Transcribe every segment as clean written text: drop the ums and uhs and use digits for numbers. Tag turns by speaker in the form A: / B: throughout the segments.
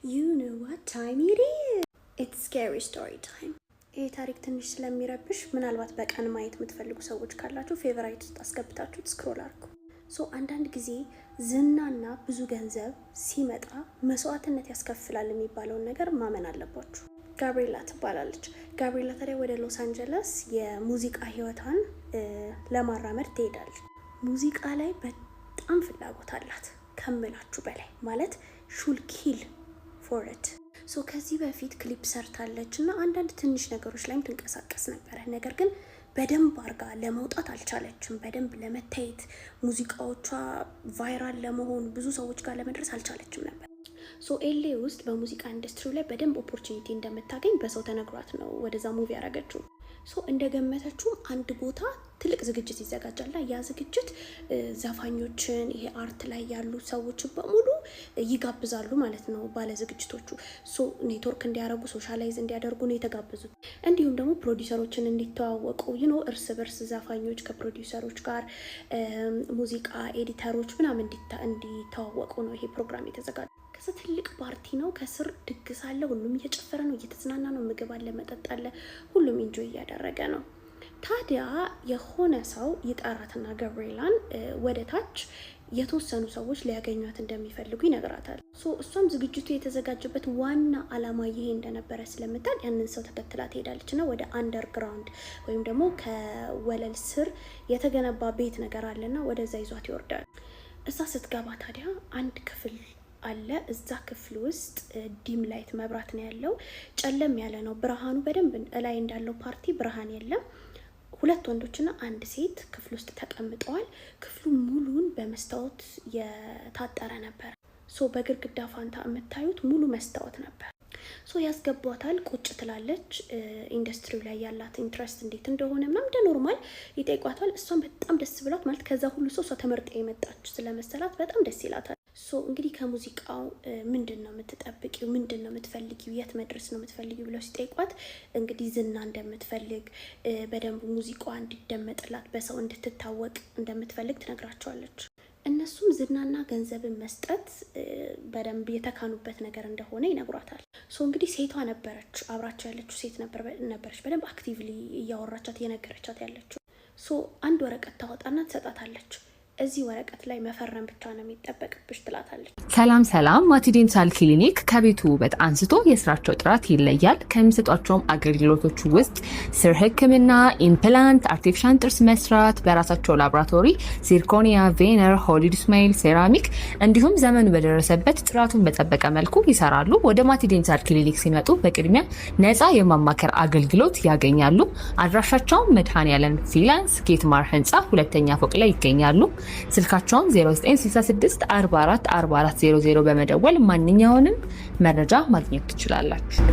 A: You know what time it is? It's scary story time. ይሄ ታሪክ ትንሽ ስለሚረብሽ ምናልባት በቀን ማየት የምትፈልጉ ሰዎች ካላችሁ ፌቨራይት ውስጥ አስገብታችሁ ስክሮል አድርጉ። አንዳንድ ጊዜ ዝናና ብዙ ገንዘብ ሲመጣ መስዋዕትነት ያስከፍላል የሚባለውን ነገር ማመን አለባችሁ። ጋብሪኤላ ትባላለች። ጋብሪኤላ ታዲያ ወደ ሎስ አንጀለስ የሙዚቃ ህይወቷን ለማራመድ ትሄዳለች። ሙዚቃ ላይ በጣም ፍላጎት አላት ከምላችሁ በላይ ማለት ሹል ኪል ፎር ኢት። ከዚህ በፊት ክሊፕ ሰርታለች እና አንዳንድ ትንሽ ነገሮች ላይም ትንቀሳቀስ ነበረ። ነገር ግን በደንብ አርጋ ለመውጣት አልቻለችም። በደንብ ለመታየት ሙዚቃዎቿ ቫይራል ለመሆን ብዙ ሰዎች ጋር ለመድረስ አልቻለችም ነበር። ኤሌ ውስጥ በሙዚቃ ኢንዱስትሪው ላይ በደንብ ኦፖርቹኒቲ እንደምታገኝ በሰው ተነግሯት ነው ወደዛ ሙቪ ያደረገችው። እንደገመተችው አንድ ቦታ ትልቅ ዝግጅት ይዘጋጃልና ያ ዝግጅት ዘፋኞችን ይሄ አርት ላይ ያሉ ሰዎች በሙሉ ይጋብዛሉ ማለት ነው። ባለ ዝግጅቶቹ ኔትወርክ እንዲያረጉ ሶሻላይዝ እንዲያደርጉ ነው የተጋበዙት። እንዲሁም ደግሞ ፕሮዲዩሰሮችን እንዲተዋወቁ እርስ በርስ ዘፋኞች ከፕሮዲዩሰሮች ጋር ሙዚቃ ኤዲተሮች ምናምን እንዲተዋወቁ ነው ይሄ ፕሮግራም የተዘጋጀው። ትልቅ ፓርቲ ነው። ከስር ድግስ አለ። ሁሉም እየጨፈረ ነው፣ እየተዝናና ነው። ምግብ አለ፣ መጠጥ አለ። ሁሉም ኢንጆይ እያደረገ ነው። ታዲያ የሆነ ሰው ይጠራትና ጋብሪኤላን ወደ ታች የተወሰኑ ሰዎች ሊያገኟት እንደሚፈልጉ ይነግራታል። እሷም ዝግጅቱ የተዘጋጀበት ዋና አላማ ይሄ እንደነበረ ስለምታል ያንን ሰው ተከትላ ትሄዳለች እና ወደ አንደርግራውንድ ወይም ደግሞ ከወለል ስር የተገነባ ቤት ነገር አለና ወደዛ ይዟት ይወርዳል። እዛ ስትገባ ታዲያ አንድ ክፍል አለ። እዛ ክፍል ውስጥ ዲም ላይት መብራት ነው ያለው። ጨለም ያለ ነው ብርሃኑ። በደንብ ላይ እንዳለው ፓርቲ ብርሃን የለም። ሁለት ወንዶችና አንድ ሴት ክፍል ውስጥ ተቀምጠዋል። ክፍሉ ሙሉን በመስታወት የታጠረ ነበር። በግድግዳ ፋንታ የምታዩት ሙሉ መስታወት ነበር። ያስገቧታል። ቁጭ ትላለች። ኢንዱስትሪው ላይ ያላት ኢንትረስት እንዴት እንደሆነ ምናምን እንደ ኖርማል ይጠይቋታል። እሷም በጣም ደስ ብሏት ማለት ከዛ ሁሉ ሰው እሷ ተመርጣ የመጣች ስለመሰላት በጣም ደስ ይላታል። እንግዲህ ከሙዚቃው ምንድን ነው የምትጠብቂው? ምንድን ነው የምትፈልጊው? የት መድረስ ነው የምትፈልጊው ብለው ሲጠይቋት እንግዲህ ዝና እንደምትፈልግ በደንብ ሙዚቃዋ እንዲደመጥላት በሰው እንድትታወቅ እንደምትፈልግ ትነግራቸዋለች። እነሱም ዝናና ገንዘብን መስጠት በደንብ የተካኑበት ነገር እንደሆነ ይነግሯታል። እንግዲህ ሴቷ ነበረች አብራቸው ያለችው ሴት ነበረች በደንብ አክቲቭሊ እያወራቻት እየነገረቻት ያለችው። አንድ ወረቀት ታወጣና ትሰጣታለች። እዚህ ወረቀት ላይ መፈረም ብቻ ነው የሚጠበቅብሽ ትላታለች።
B: ሰላም ማቲ ዴንታል ክሊኒክ ከቤቱ ውበት አንስቶ የስራቸው ጥራት ይለያል። ከሚሰጧቸውም አገልግሎቶች ውስጥ ስር ህክምና፣ ኢምፕላንት፣ አርቲፊሻል ጥርስ መስራት፣ በራሳቸው ላቦራቶሪ ሲርኮኒያ፣ ቬነር፣ ሆሊውድ ስማይል፣ ሴራሚክ እንዲሁም ዘመኑ በደረሰበት ጥራቱን በጠበቀ መልኩ ይሰራሉ። ወደ ማቲ ዴንታል ክሊኒክ ሲመጡ በቅድሚያ ነፃ የማማከር አገልግሎት ያገኛሉ። አድራሻቸው መድኃኔዓለም ፊላንስ ጌትማር ህንፃ ሁለተኛ ፎቅ ላይ ይገኛሉ። ስልካቸውን 0966 44 4400 በመደወል ማንኛውንም መረጃ ማግኘት ትችላላችሁ።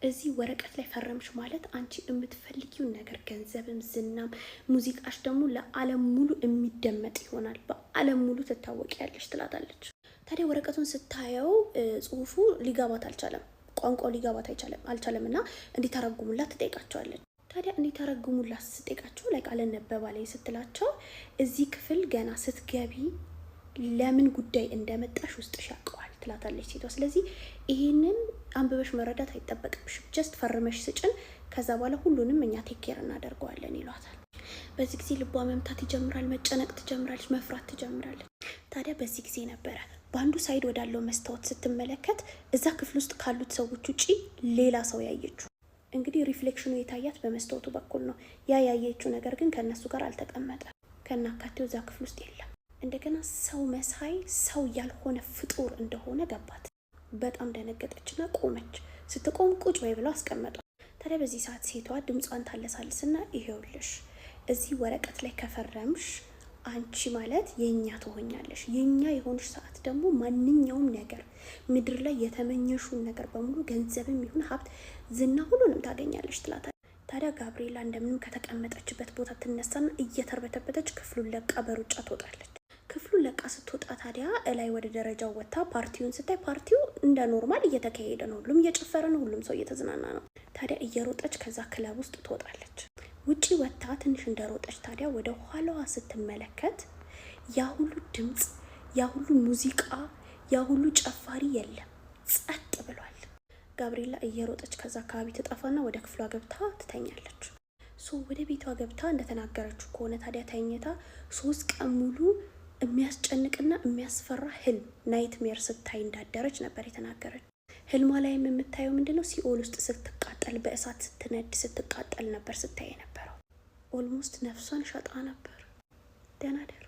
A: እዚህ ወረቀት ላይ ፈረምሽ ማለት አንቺ የምትፈልጊው ነገር ገንዘብም ዝናም ሙዚቃሽ ደግሞ ለዓለም ሙሉ የሚደመጥ ይሆናል። በዓለም ሙሉ ትታወቂያለሽ ትላታለች። ታዲያ ወረቀቱን ስታየው ጽሁፉ ሊገባት አልቻለም። ቋንቋው ሊገባት አልቻለም እና እንዲተረጉሙላት ትጠይቃቸዋለች። ታዲያ እንዲተረጉሙላት ስትጠይቃቸው ላይ ቃል ነበባ ላይ ስትላቸው እዚህ ክፍል ገና ስትገቢ ለምን ጉዳይ እንደመጣሽ ውስጥሽ ያውቀዋል ትላታለች ሴቷ። ስለዚህ ይሄንን አንብበሽ መረዳት አይጠበቅብሽም፣ ጀስት ፈርመሽ ስጭን፣ ከዛ በኋላ ሁሉንም እኛ ቴክ ኬር እናደርገዋለን ይሏታል። በዚህ ጊዜ ልቧ መምታት ይጀምራል፣ መጨነቅ ትጀምራለች፣ መፍራት ትጀምራለች። ታዲያ በዚህ ጊዜ ነበረ በአንዱ ሳይድ ወዳለው መስታወት ስትመለከት እዛ ክፍል ውስጥ ካሉት ሰዎች ውጪ ሌላ ሰው ያየችው። እንግዲህ ሪፍሌክሽኑ የታያት በመስታወቱ በኩል ነው። ያየችው ነገር ግን ከነሱ ጋር አልተቀመጠ። ከናካቴው እዛ ክፍል ውስጥ የለም። እንደገና ሰው መሳይ ሰው ያልሆነ ፍጡር እንደሆነ ገባት። በጣም ደነገጠችና ቆመች። ስትቆም ቁጭ ወይ ብለው አስቀመጧት። ታዲያ በዚህ ሰዓት ሴቷ ድምጿን ታለሳልስና ይሄውልሽ እዚህ ወረቀት ላይ ከፈረምሽ አንቺ ማለት የኛ ትሆኛለሽ። የኛ የሆንሽ ሰዓት ደግሞ ማንኛውም ነገር ምድር ላይ የተመኘሹን ነገር በሙሉ ገንዘብም ይሁን ሀብት፣ ዝና ሁሉንም ታገኛለሽ ትላታለች። ታዲያ ጋብሪኤላ እንደምንም ከተቀመጠችበት ቦታ ትነሳና እየተርበተበተች ክፍሉን ለቃ በሩጫ ትወጣለች። ክፍሉን ለቃ ስትወጣ ታዲያ እላይ ወደ ደረጃው ወጣ ፓርቲውን ስታይ ፓርቲው እንደ ኖርማል እየተካሄደ ነው። ሁሉም እየጨፈረ ነው። ሁሉም ሰው እየተዝናና ነው። ታዲያ እየሮጠች ከዛ ክለብ ውስጥ ትወጣለች። ውጪ ወጣ ትንሽ እንደሮጠች ታዲያ ወደ ኋላዋ ስትመለከት ያ ሁሉ ድምጽ፣ ያ ሁሉ ሙዚቃ፣ ያ ሁሉ ጨፋሪ የለም፣ ጸጥ ብሏል። ጋብሪኤላ እየሮጠች ከዛ አካባቢ ትጠፋና ወደ ክፍሏ ገብታ ትተኛለች። ወደ ቤቷ ገብታ እንደተናገረችው ከሆነ ታዲያ ተኝታ 3 ቀን ሙሉ የሚያስጨንቅና የሚያስፈራ ህልም ናይትሜር ስታይ እንዳደረች ነበር የተናገረች። ህልሟ ላይም የምታየው ምንድነው ሲኦል ውስጥ ስትቃጠል፣ በእሳት ስትነድ ስትቃጠል ነበር ስታይ የነበረው። ኦልሞስት ነፍሷን ሸጣ ነበር። ደህና ደሩ።